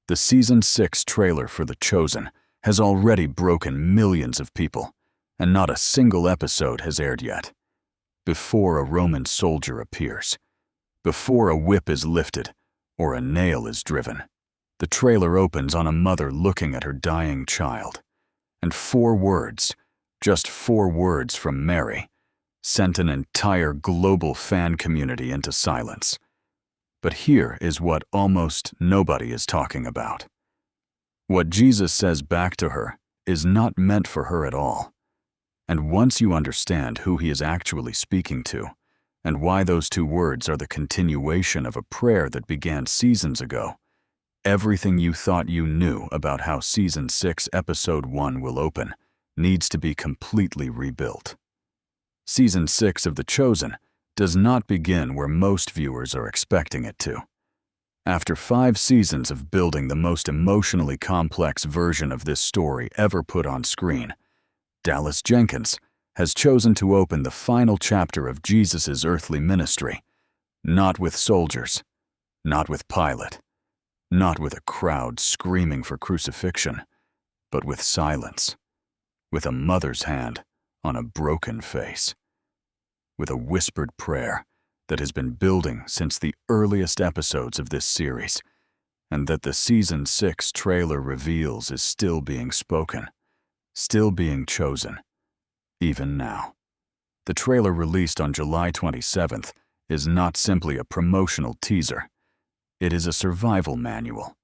The Season 6 trailer for The Chosen has already broken millions of people, and not a single episode has aired yet. Before a Roman soldier appears, before a whip is lifted or a nail is driven, the trailer opens on a mother looking at her dying child, and 4 words, just 4 words from Mary, sent an entire global fan community into silence. But here is what almost nobody is talking about. What Jesus says back to her is not meant for her at all. And once you understand who he is actually speaking to, and why those 2 words are the continuation of a prayer that began seasons ago, everything you thought you knew about how Season 6 Episode 1 will open needs to be completely rebuilt. Season 6 of The Chosen does not begin where most viewers are expecting it to. After 5 seasons of building the most emotionally complex version of this story ever put on screen, Dallas Jenkins has chosen to open the final chapter of Jesus' earthly ministry, not with soldiers, not with Pilate, not with a crowd screaming for crucifixion, but with silence, with a mother's hand on a broken face, with a whispered prayer that has been building since the earliest episodes of this series, and that the Season 6 trailer reveals is still being spoken, still being chosen, even now. The trailer released on July 27th is not simply a promotional teaser. It is a survival manual.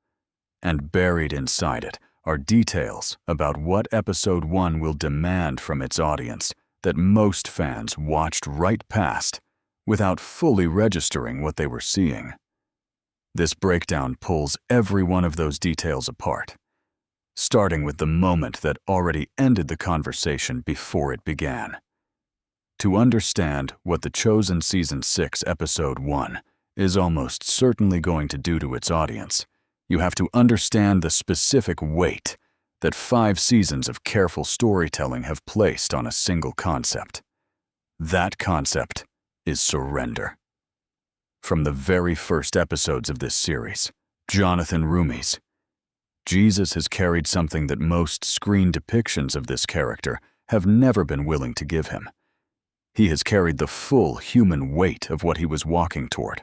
And buried inside it are details about what Episode 1 will demand from its audience that most fans watched right past without fully registering what they were seeing. This breakdown pulls every one of those details apart, starting with the moment that already ended the conversation before it began. To understand what The Chosen Season 6 Episode 1 is almost certainly going to do to its audience, you have to understand the specific weight that 5 seasons of careful storytelling have placed on a single concept. That concept is surrender. From the very first episodes of this series, Jonathan Rumi's, Jesus has carried something that most screen depictions of this character have never been willing to give him. He has carried the full human weight of what he was walking toward.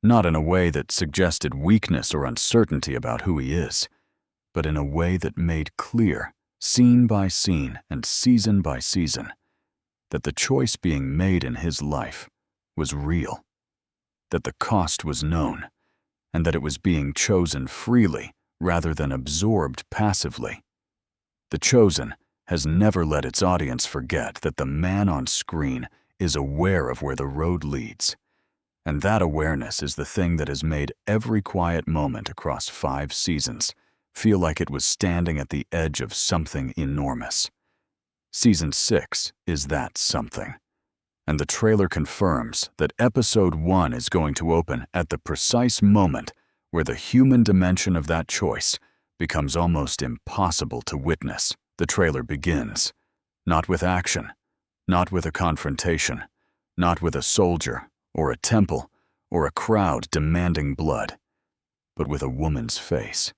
Not in a way that suggested weakness or uncertainty about who he is, but in a way that made clear, scene by scene and season by season, that the choice being made in his life was real, that the cost was known, and that it was being chosen freely rather than absorbed passively. The Chosen has never let its audience forget that the man on screen is aware of where the road leads, and that awareness is the thing that has made every quiet moment across 5 seasons feel like it was standing at the edge of something enormous. Season 6 is that something, and the trailer confirms that Episode 1 is going to open at the precise moment where the human dimension of that choice becomes almost impossible to witness. The trailer begins, not with action, not with a confrontation, not with a soldier or a temple or a crowd demanding blood, but with a woman's face.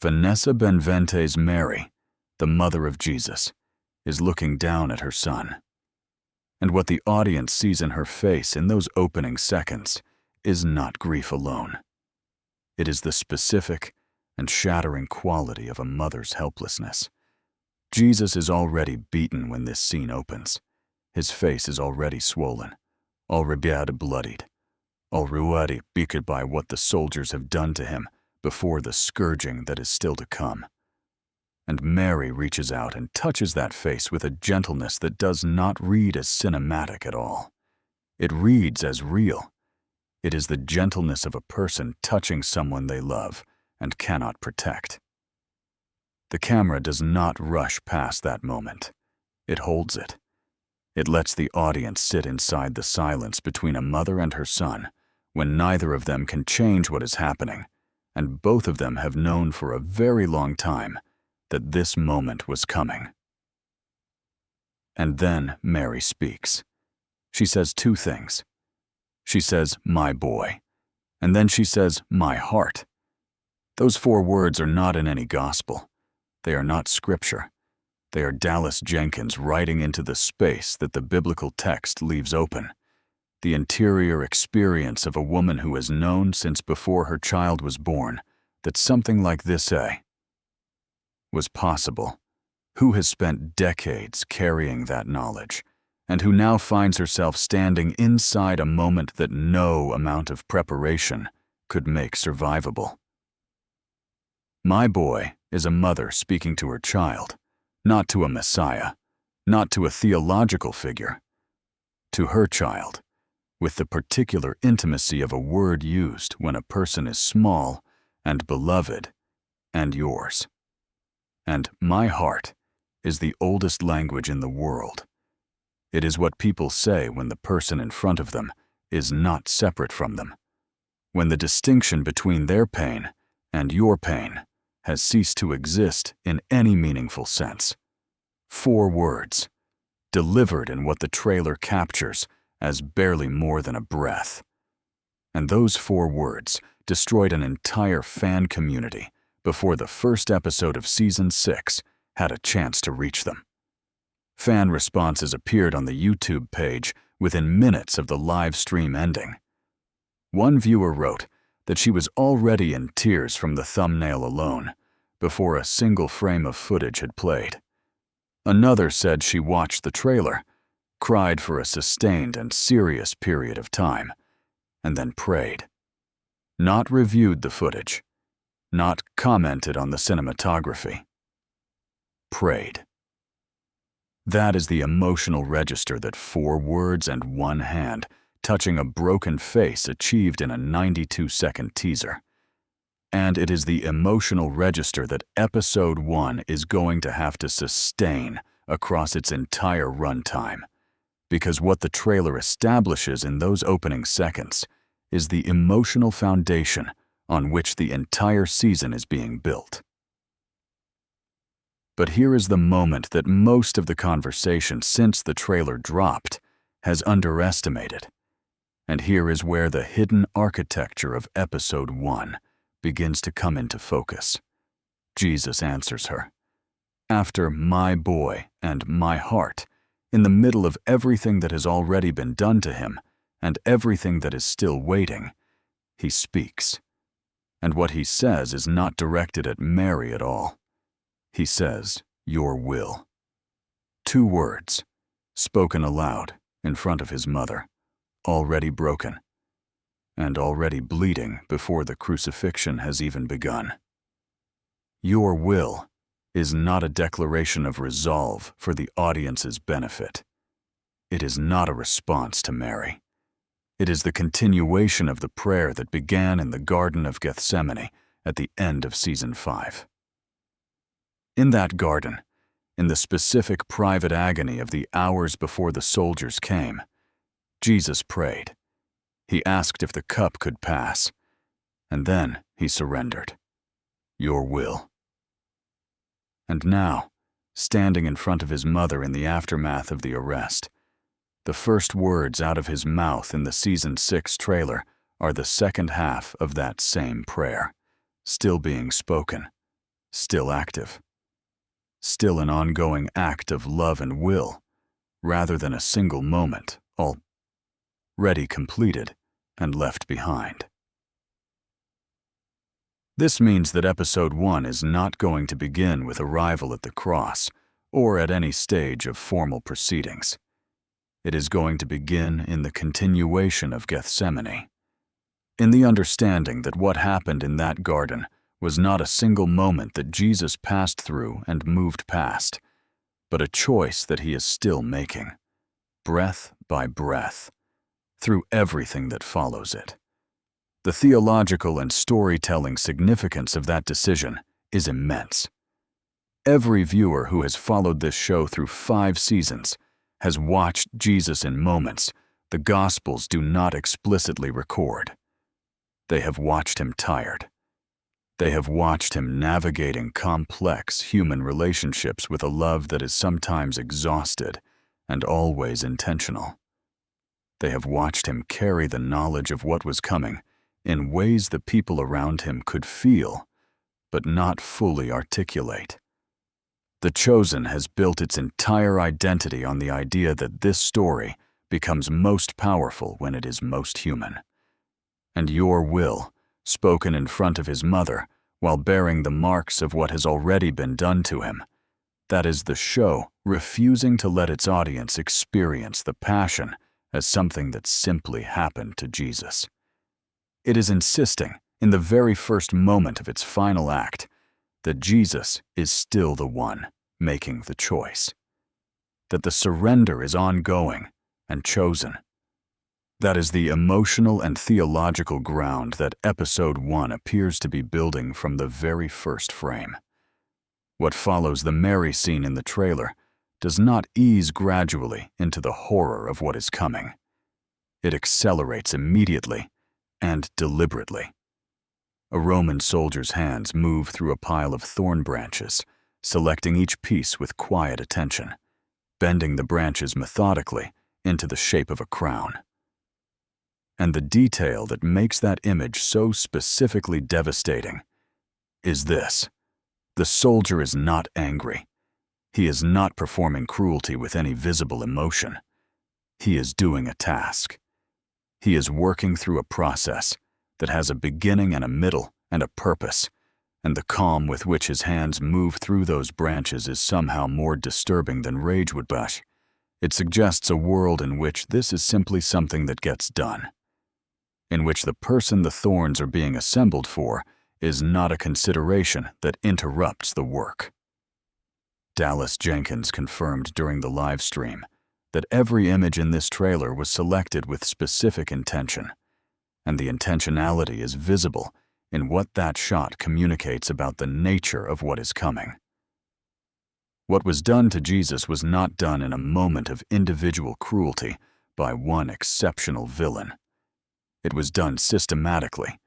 Vanessa Benvente's Mary, the mother of Jesus, is looking down at her son. And what the audience sees in her face in those opening seconds is not grief alone. It is the specific and shattering quality of a mother's helplessness. Jesus is already beaten when this scene opens. His face is already swollen, already bloodied, already beaked by what the soldiers have done to him before the scourging that is still to come. And Mary reaches out and touches that face with a gentleness that does not read as cinematic at all. It reads as real. It is the gentleness of a person touching someone they love and cannot protect. The camera does not rush past that moment. It holds it. It lets the audience sit inside the silence between a mother and her son, when neither of them can change what is happening, and both of them have known for a very long time that this moment was coming. And then Mary speaks. She says 2 things. She says, "My boy," and then she says, "My heart." Those 4 words are not in any gospel. They are not scripture. They are Dallas Jenkins writing into the space that the biblical text leaves open. The interior experience of a woman who has known since before her child was born that something like this was possible, who has spent decades carrying that knowledge, and who now finds herself standing inside a moment that no amount of preparation could make survivable. My boy is a mother speaking to her child, not to a Messiah, not to a theological figure, to her child, with the particular intimacy of a word used when a person is small and beloved and yours. And my heart is the oldest language in the world. It is what people say when the person in front of them is not separate from them, when the distinction between their pain and your pain has ceased to exist in any meaningful sense. 4 words, delivered in what the trailer captures as barely more than a breath. And those 4 words destroyed an entire fan community before the first episode of Season 6 had a chance to reach them. Fan responses appeared on the YouTube page within minutes of the live stream ending. One viewer wrote that she was already in tears from the thumbnail alone before a single frame of footage had played. Another said she watched the trailer, cried for a sustained and serious period of time, and then prayed. Not reviewed the footage, not commented on the cinematography. Prayed. That is the emotional register that 4 words and 1 hand touching a broken face achieved in a 92-second teaser. And it is the emotional register that Episode 1 is going to have to sustain across its entire runtime, because what the trailer establishes in those opening seconds is the emotional foundation on which the entire season is being built. But here is the moment that most of the conversation since the trailer dropped has underestimated. And here is where the hidden architecture of Episode 1 begins to come into focus. Jesus answers her. After my boy and my heart, in the middle of everything that has already been done to him and everything that is still waiting, he speaks. And what he says is not directed at Mary at all. He says, "Your will." 2 words, spoken aloud in front of his mother, already broken, and already bleeding before the crucifixion has even begun. Your will is not a declaration of resolve for the audience's benefit. It is not a response to Mary. It is the continuation of the prayer that began in the Garden of Gethsemane at the end of Season 5. In that garden, in the specific private agony of the hours before the soldiers came, Jesus prayed. He asked if the cup could pass, and then he surrendered. Your will. And now, standing in front of his mother in the aftermath of the arrest, the first words out of his mouth in the Season 6 trailer are the second half of that same prayer, still being spoken, still active. Still an ongoing act of love and will, rather than a single moment, already completed and left behind. This means that Episode 1 is not going to begin with arrival at the cross or at any stage of formal proceedings. It is going to begin in the continuation of Gethsemane, in the understanding that what happened in that garden was not a single moment that Jesus passed through and moved past, but a choice that he is still making, breath by breath, through everything that follows it. The theological and storytelling significance of that decision is immense. Every viewer who has followed this show through 5 seasons has watched Jesus in moments the Gospels do not explicitly record. They have watched him tired. They have watched him navigating complex human relationships with a love that is sometimes exhausted and always intentional. They have watched him carry the knowledge of what was coming in ways the people around him could feel, but not fully articulate. The Chosen has built its entire identity on the idea that this story becomes most powerful when it is most human. And your will, spoken in front of his mother while bearing the marks of what has already been done to him, that is the show refusing to let its audience experience the passion as something that simply happened to Jesus. It is insisting, in the very first moment of its final act, that Jesus is still the one making the choice, that the surrender is ongoing and chosen. That is the emotional and theological ground that Episode 1 appears to be building from the very first frame. What follows the Mary scene in the trailer does not ease gradually into the horror of what is coming. It accelerates immediately and deliberately. A Roman soldier's hands move through a pile of thorn branches, selecting each piece with quiet attention, bending the branches methodically into the shape of a crown. And the detail that makes that image so specifically devastating is this: the soldier is not angry. He is not performing cruelty with any visible emotion. He is doing a task. He is working through a process that has a beginning and a middle and a purpose, and the calm with which his hands move through those branches is somehow more disturbing than rage would be. It suggests a world in which this is simply something that gets done, in which the person the thorns are being assembled for is not a consideration that interrupts the work. Dallas Jenkins confirmed during the live stream that every image in this trailer was selected with specific intention, and the intentionality is visible in what that shot communicates about the nature of what is coming. What was done to Jesus was not done in a moment of individual cruelty by one exceptional villain. It was done systematically,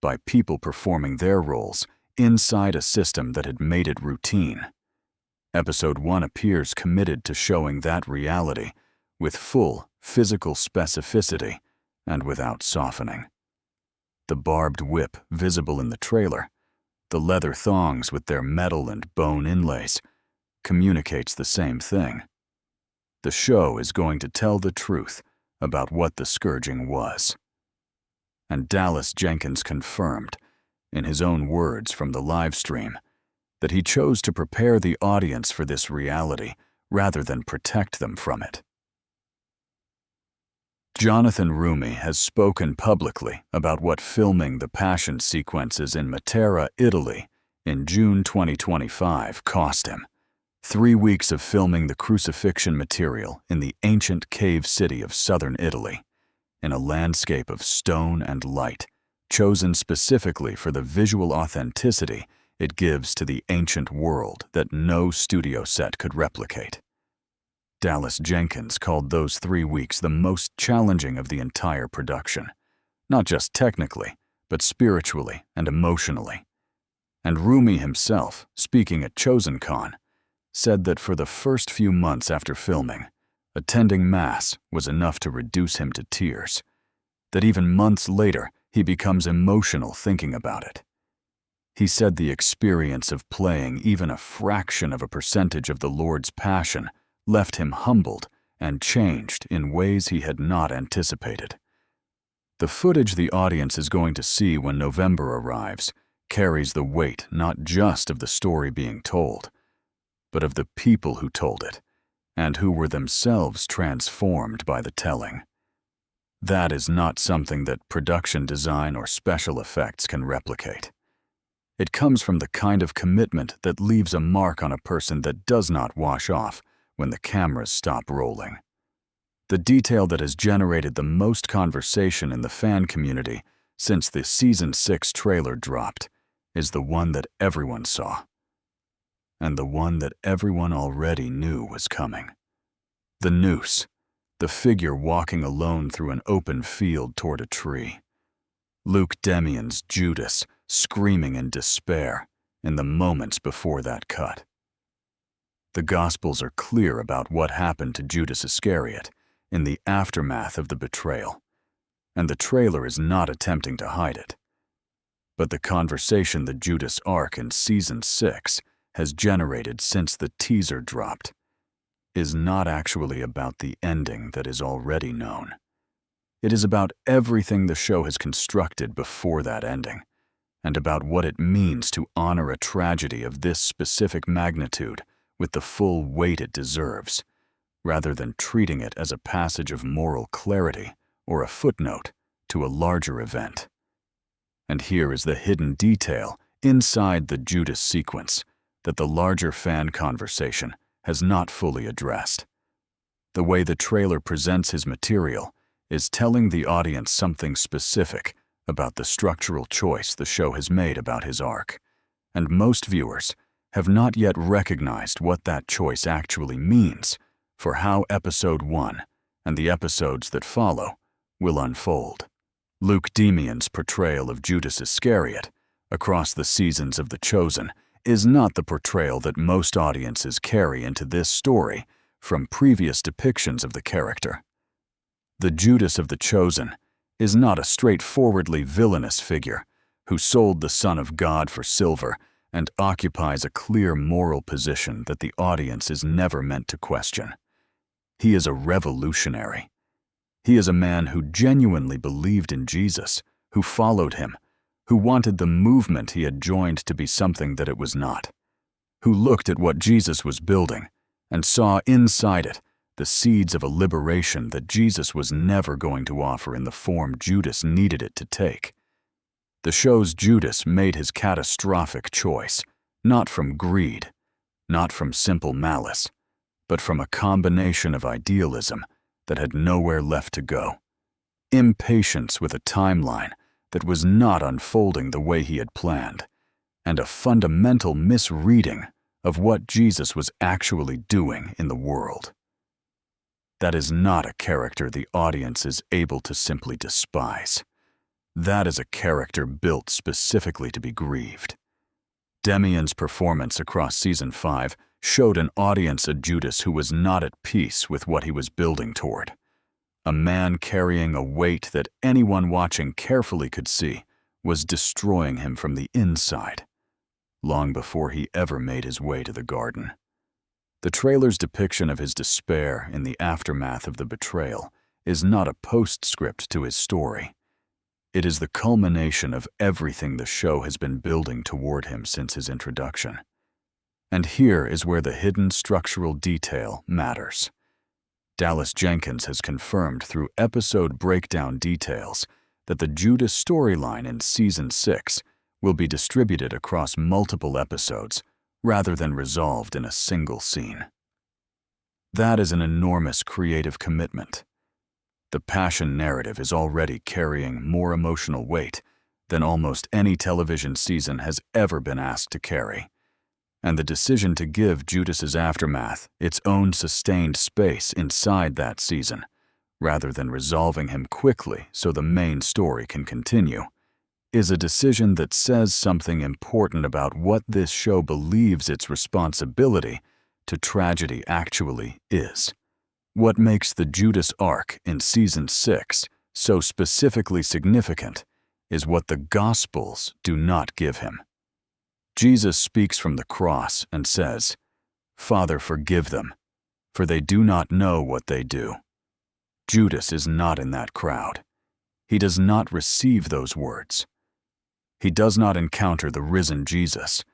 by people performing their roles inside a system that had made it routine. Episode 1 appears committed to showing that reality with full physical specificity and without softening. The barbed whip visible in the trailer, the leather thongs with their metal and bone inlays, communicates the same thing. The show is going to tell the truth about what the scourging was. And Dallas Jenkins confirmed, in his own words from the live stream, that he chose to prepare the audience for this reality rather than protect them from it. Jonathan Rumi has spoken publicly about what filming the passion sequences in Matera, Italy, in June 2025 cost him. 3 weeks of filming the crucifixion material in the ancient cave city of southern Italy, in a landscape of stone and light, chosen specifically for the visual authenticity it gives to the ancient world that no studio set could replicate. Dallas Jenkins called those 3 weeks the most challenging of the entire production, not just technically, but spiritually and emotionally. And Rumi himself, speaking at ChosenCon, said that for the first few months after filming, attending Mass was enough to reduce him to tears, that even months later he becomes emotional thinking about it. He said the experience of playing even a fraction of a percentage of the Lord's Passion left him humbled and changed in ways he had not anticipated. The footage the audience is going to see when November arrives carries the weight not just of the story being told, but of the people who told it, and who were themselves transformed by the telling. That is not something that production design or special effects can replicate. It comes from the kind of commitment that leaves a mark on a person that does not wash off when the cameras stop rolling. The detail that has generated the most conversation in the fan community since the Season 6 trailer dropped is the one that everyone saw, and the one that everyone already knew was coming. The noose, the figure walking alone through an open field toward a tree. Luke Demian's Judas screaming in despair in the moments before that cut. The Gospels are clear about what happened to Judas Iscariot in the aftermath of the betrayal, and the trailer is not attempting to hide it. But the conversation the Judas arc in Season 6 has generated since the teaser dropped is not actually about the ending that is already known. It is about everything the show has constructed before that ending, and about what it means to honor a tragedy of this specific magnitude with the full weight it deserves, rather than treating it as a passage of moral clarity or a footnote to a larger event. And here is the hidden detail inside the Judas sequence that the larger fan conversation has not fully addressed. The way the trailer presents his material is telling the audience something specific about the structural choice the show has made about his arc, and most viewers have not yet recognized what that choice actually means for how Episode 1 and the episodes that follow will unfold. Luke Demian's portrayal of Judas Iscariot across the seasons of The Chosen is not the portrayal that most audiences carry into this story from previous depictions of the character. The Judas of The Chosen is not a straightforwardly villainous figure who sold the Son of God for silver and occupies a clear moral position that the audience is never meant to question. He is a revolutionary. He is a man who genuinely believed in Jesus, who followed him, who wanted the movement he had joined to be something that it was not, who looked at what Jesus was building and saw inside it the seeds of a liberation that Jesus was never going to offer in the form Judas needed it to take. The show's Judas made his catastrophic choice, not from greed, not from simple malice, but from a combination of idealism that had nowhere left to go, impatience with a timeline that was not unfolding the way he had planned, and a fundamental misreading of what Jesus was actually doing in the world. That is not a character the audience is able to simply despise. That is a character built specifically to be grieved. Demian's performance across Season 5 showed an audience a Judas who was not at peace with what he was building toward. A man carrying a weight that anyone watching carefully could see was destroying him from the inside, long before he ever made his way to the garden. The trailer's depiction of his despair in the aftermath of the betrayal is not a postscript to his story. It is the culmination of everything the show has been building toward him since his introduction. And here is where the hidden structural detail matters. Dallas Jenkins has confirmed through episode breakdown details that the Judas storyline in Season 6 will be distributed across multiple episodes rather than resolved in a single scene. That is an enormous creative commitment. The passion narrative is already carrying more emotional weight than almost any television season has ever been asked to carry. And the decision to give Judas's aftermath its own sustained space inside that season, rather than resolving him quickly so the main story can continue, is a decision that says something important about what this show believes its responsibility to tragedy actually is. What makes the Judas arc in Season 6 so specifically significant is what the Gospels do not give him. Jesus speaks from the cross and says, "Father, forgive them, for they do not know what they do." Judas is not in that crowd. He does not receive those words. He does not encounter the risen Jesus.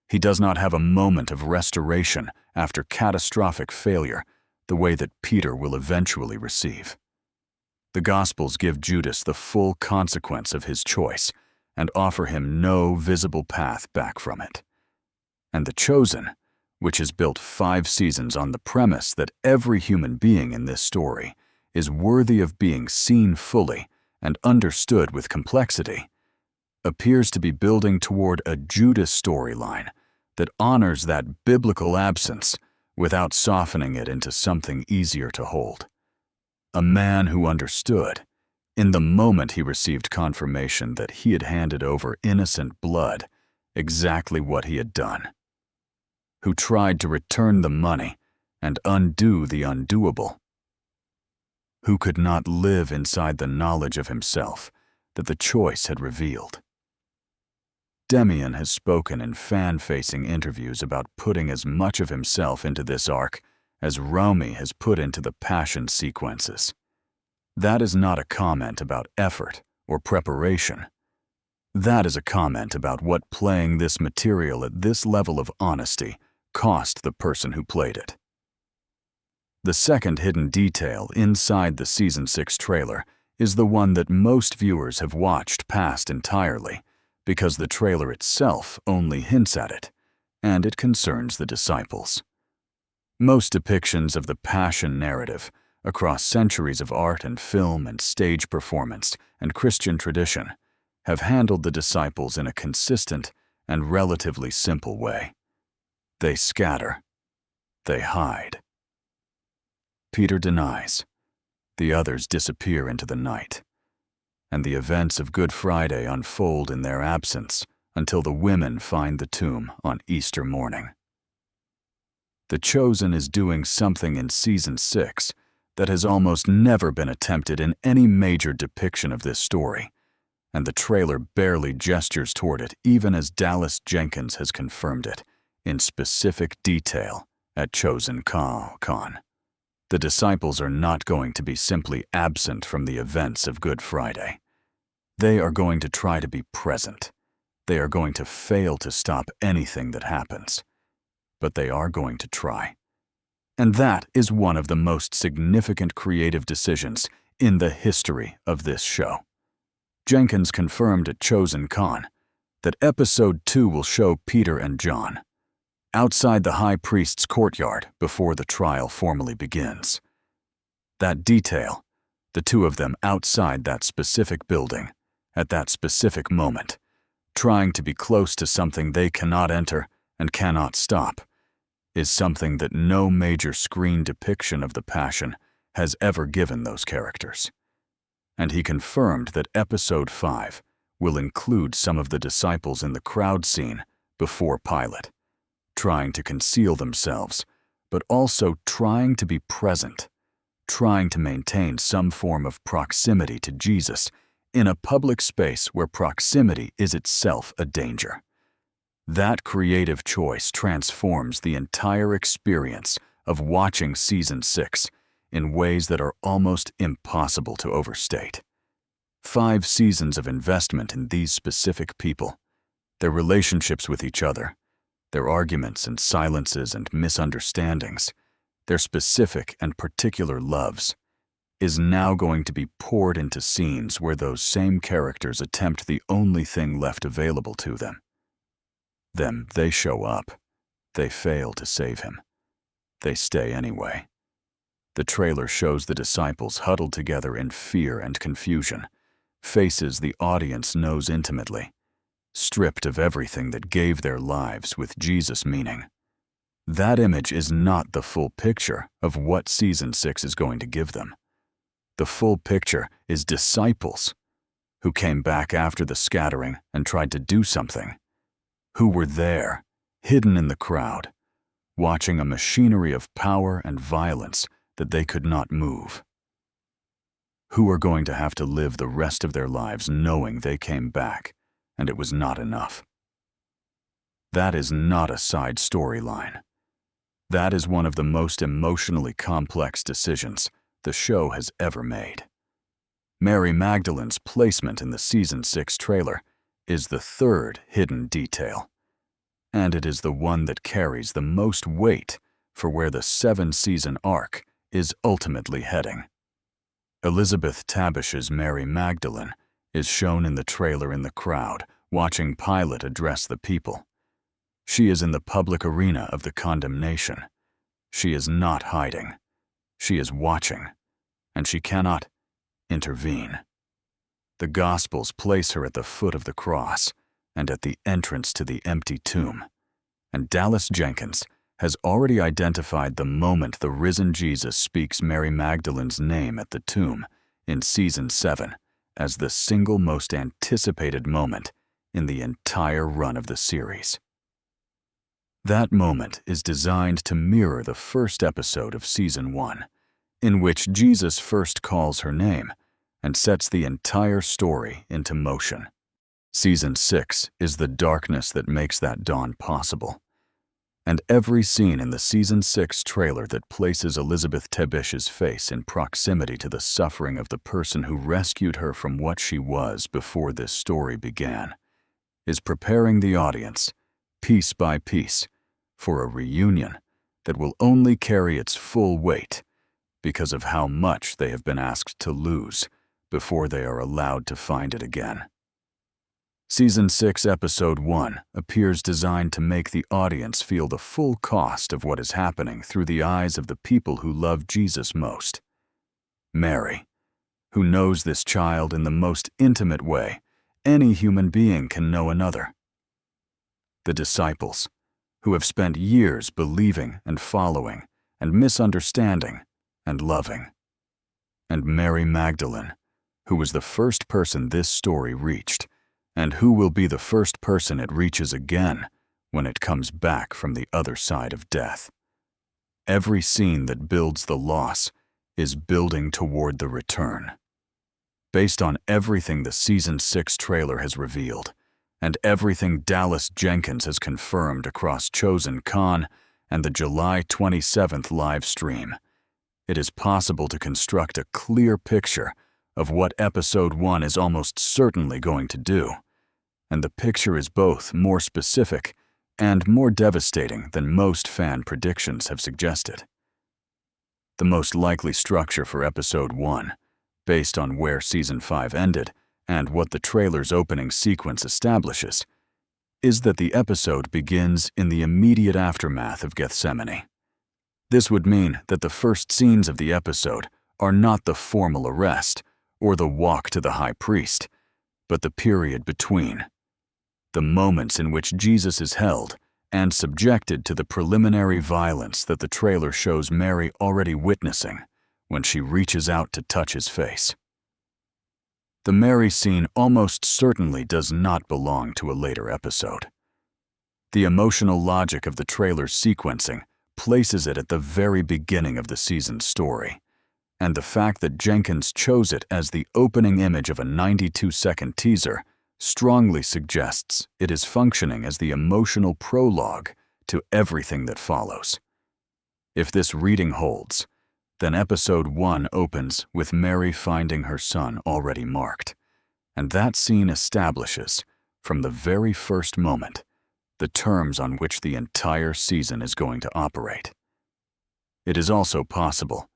He does not have a moment of restoration after catastrophic failure, the way that Peter will eventually receive. The Gospels give Judas the full consequence of his choice and offer him no visible path back from it. And The Chosen, which is built 5 seasons on the premise that every human being in this story is worthy of being seen fully and understood with complexity, appears to be building toward a Judas storyline that honors that biblical absence without softening it into something easier to hold. A man who understood, in the moment he received confirmation that he had handed over innocent blood, exactly what he had done. Who tried to return the money and undo the undoable. Who could not live inside the knowledge of himself that the choice had revealed. Demian has spoken in fan-facing interviews about putting as much of himself into this arc as Romy has put into the passion sequences. That is not a comment about effort or preparation. That is a comment about what playing this material at this level of honesty cost the person who played it. The second hidden detail inside the Season 6 trailer is the one that most viewers have watched past entirely, because the trailer itself only hints at it, and it concerns the disciples. Most depictions of the Passion narrative, across centuries of art and film and stage performance and Christian tradition, have handled the disciples in a consistent and relatively simple way. They scatter. They hide. Peter denies. The others disappear into the night. And the events of Good Friday unfold in their absence until the women find the tomb on Easter morning. The Chosen is doing something in Season 6 that has almost never been attempted in any major depiction of this story, and the trailer barely gestures toward it even as Dallas Jenkins has confirmed it in specific detail at Chosen Con. The disciples are not going to be simply absent from the events of Good Friday. They are going to try to be present. They are going to fail to stop anything that happens. But they are going to try. And that is one of the most significant creative decisions in the history of this show. Jenkins confirmed at Chosen Con that Episode 2 will show Peter and John outside the high priest's courtyard before the trial formally begins. That detail, the two of them outside that specific building, at that specific moment, trying to be close to something they cannot enter and cannot stop, is something that no major screen depiction of the Passion has ever given those characters. And he confirmed that Episode 5 will include some of the disciples in the crowd scene before Pilate, trying to conceal themselves, but also trying to be present, trying to maintain some form of proximity to Jesus in a public space where proximity is itself a danger. That creative choice transforms the entire experience of watching Season 6 in ways that are almost impossible to overstate. 5 seasons of investment in these specific people, their relationships with each other, their arguments and silences and misunderstandings, their specific and particular loves, is now going to be poured into scenes where those same characters attempt the only thing left available to them. Then they show up. They fail to save him. They stay anyway. The trailer shows the disciples huddled together in fear and confusion, faces the audience knows intimately, stripped of everything that gave their lives with Jesus meaning. That image is not the full picture of what Season 6 is going to give them. The full picture is disciples who came back after the scattering and tried to do something, who were there, hidden in the crowd, watching a machinery of power and violence that they could not move, who are going to have to live the rest of their lives knowing they came back and it was not enough. That is not a side storyline. That is one of the most emotionally complex decisions the show has ever made. Mary Magdalene's placement in the Season 6 trailer is the third hidden detail, and it is the one that carries the most weight for where the 7-season arc is ultimately heading. Elizabeth Tabish's Mary Magdalene is shown in the trailer in the crowd, watching Pilate address the people. She is in the public arena of the condemnation. She is not hiding. She is watching, and she cannot intervene. The Gospels place her at the foot of the cross and at the entrance to the empty tomb, and Dallas Jenkins has already identified the moment the risen Jesus speaks Mary Magdalene's name at the tomb in Season 7 as the single most anticipated moment in the entire run of the series. That moment is designed to mirror the first episode of Season 1, in which Jesus first calls her name and sets the entire story into motion. Season 6 is the darkness that makes that dawn possible. And every scene in the Season 6 trailer that places Elizabeth Tebish's face in proximity to the suffering of the person who rescued her from what she was before this story began is preparing the audience, piece by piece, for a reunion that will only carry its full weight because of how much they have been asked to lose before they are allowed to find it again. Season 6, Episode 1 appears designed to make the audience feel the full cost of what is happening through the eyes of the people who love Jesus most. Mary, who knows this child in the most intimate way any human being can know another. The disciples, who have spent years believing and following and misunderstanding and loving. And Mary Magdalene, who was the first person this story reached, and who will be the first person it reaches again when it comes back from the other side of death. Every scene that builds the loss is building toward the return. Based on everything the Season 6 trailer has revealed, and everything Dallas Jenkins has confirmed across Chosen Con and the July 27th live stream, it is possible to construct a clear picture of what Episode 1 is almost certainly going to do, and the picture is both more specific and more devastating than most fan predictions have suggested. The most likely structure for Episode 1, based on where Season 5 ended and what the trailer's opening sequence establishes, is that the episode begins in the immediate aftermath of Gethsemane. This would mean that the first scenes of the episode are not the formal arrest or the walk to the high priest, but the period between. The moments in which Jesus is held and subjected to the preliminary violence that the trailer shows Mary already witnessing when she reaches out to touch his face. The Mary scene almost certainly does not belong to a later episode. The emotional logic of the trailer's sequencing places it at the very beginning of the season's story, and the fact that Jenkins chose it as the opening image of a 92-second teaser strongly suggests it is functioning as the emotional prologue to everything that follows. If this reading holds, then Episode 1 opens with Mary finding her son already marked, and that scene establishes, from the very first moment, the terms on which the entire season is going to operate. It is also possible,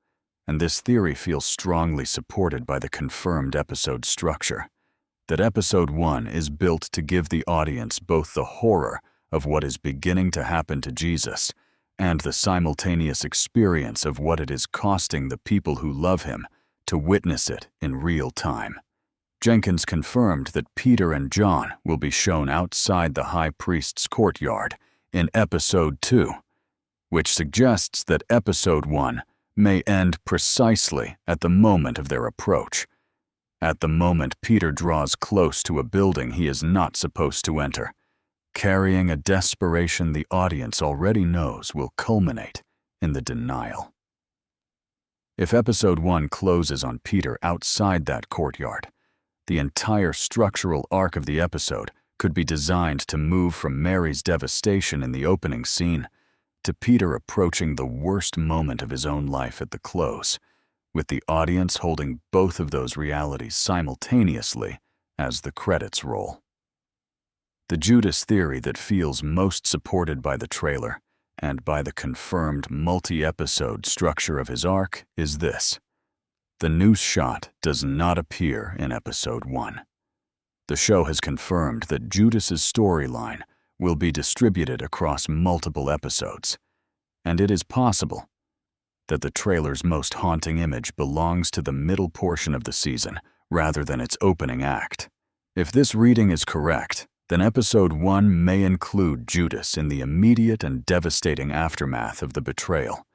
and this theory feels strongly supported by the confirmed episode structure, that Episode 1 is built to give the audience both the horror of what is beginning to happen to Jesus and the simultaneous experience of what it is costing the people who love him to witness it in real time. Jenkins confirmed that Peter and John will be shown outside the high priest's courtyard in Episode 2, which suggests that Episode 1 may end precisely at the moment of their approach, at the moment Peter draws close to a building he is not supposed to enter, carrying a desperation the audience already knows will culminate in the denial. If Episode 1 closes on Peter outside that courtyard, the entire structural arc of the episode could be designed to move from Mary's devastation in the opening scene to Peter approaching the worst moment of his own life at the close, with the audience holding both of those realities simultaneously as the credits roll. The Judas theory that feels most supported by the trailer and by the confirmed multi-episode structure of his arc is this: the noose shot does not appear in Episode 1. The show has confirmed that Judas's storyline will be distributed across multiple episodes, and it is possible that the trailer's most haunting image belongs to the middle portion of the season rather than its opening act. If this reading is correct, then Episode 1 may include Judas in the immediate and devastating aftermath of the betrayal,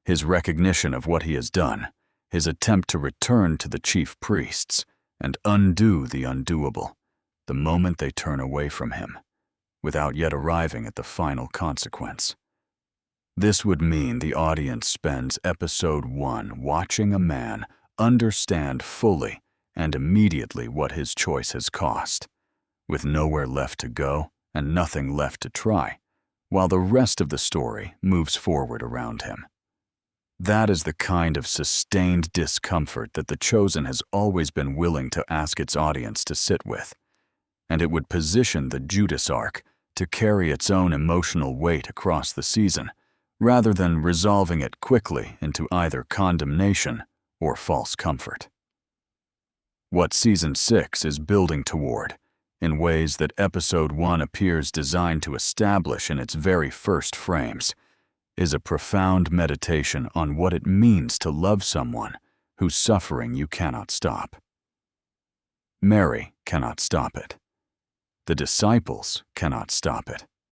his recognition of what he has done, his attempt to return to the chief priests and undo the undoable, the moment they turn away from him, without yet arriving at the final consequence. This would mean the audience spends Episode 1 watching a man understand fully and immediately what his choice has cost, with nowhere left to go and nothing left to try, while the rest of the story moves forward around him. That is the kind of sustained discomfort that The Chosen has always been willing to ask its audience to sit with, and it would position the Judas arc to carry its own emotional weight across the season, rather than resolving it quickly into either condemnation or false comfort. What Season 6 is building toward, in ways that Episode 1 appears designed to establish in its very first frames, is a profound meditation on what it means to love someone whose suffering you cannot stop. Mary cannot stop it. The disciples cannot stop it.